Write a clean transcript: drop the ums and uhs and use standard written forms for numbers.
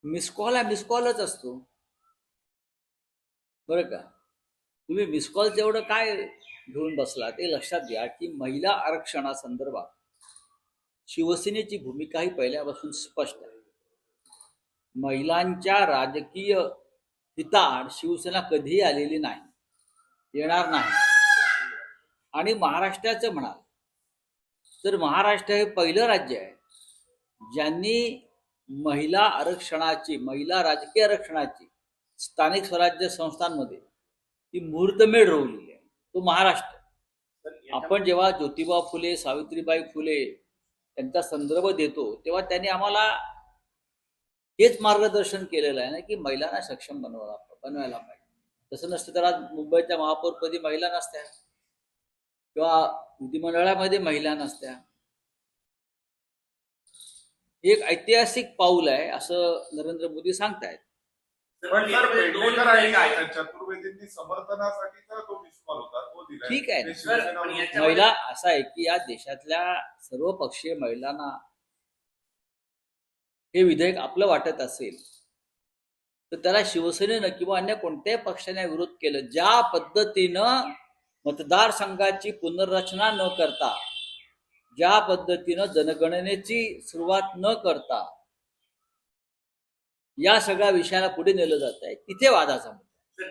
Miss call हा miss कॉलच असतो, बरं का. तुम्ही मिस कॉलचं एवढं काय घेऊन बसला ते लक्षात घ्या की महिला आरक्षणासंदर्भात शिवसेनेची भूमिका ही पहिल्यापासून स्पष्ट आहे. महिलांच्या राजकीय हिताआड शिवसेना कधीही आलेली नाही, येणार नाही. आणि महाराष्ट्राचं म्हणाल तर महाराष्ट्र हे पहिलं राज्य आहे ज्यांनी महिला आरक्षणाची, महिला राजकीय आरक्षणाची स्थानिक स्वराज्य संस्थांमध्ये ती मुहूर्तमेढ रोवलेली आहे, तो महाराष्ट्र. आपण जेव्हा ज्योतिबा फुले, सावित्रीबाई फुले यांचा संदर्भ देतो तेव्हा त्यांनी आम्हाला हेच मार्गदर्शन केलेलं आहे ना की महिलांना सक्षम बनवायला पाहिजे. तसं नसतं तर आज मुंबईच्या महापौरपदी महिला नसत्या किंवा विधिमंडळामध्ये महिला नसत्या. एक ऐतिहासिक पाऊल आहे असं नरेंद्र मोदी सांगतायत. चतुर्वेदींनी समर्थनासाठी तो मिस कॉल होता, तो दिला. ठीक आहे ना. महिला असा आहे की या देशातल्या सर्व पक्षीय महिलांना हे विधेयक आपलं वाटत असेल तर त्याला शिवसेनेनं किंवा अन्य कोणत्याही पक्षाने विरोध केलं. ज्या पद्धतीनं मतदारसंघाची पुनर्रचना न करता, ज्या पद्धतीनं जनगणनेची सुरुवात न करता या सगळ्या विषयाला पुढे नेलं जात आहे, तिथे वादाचा मुद्दा.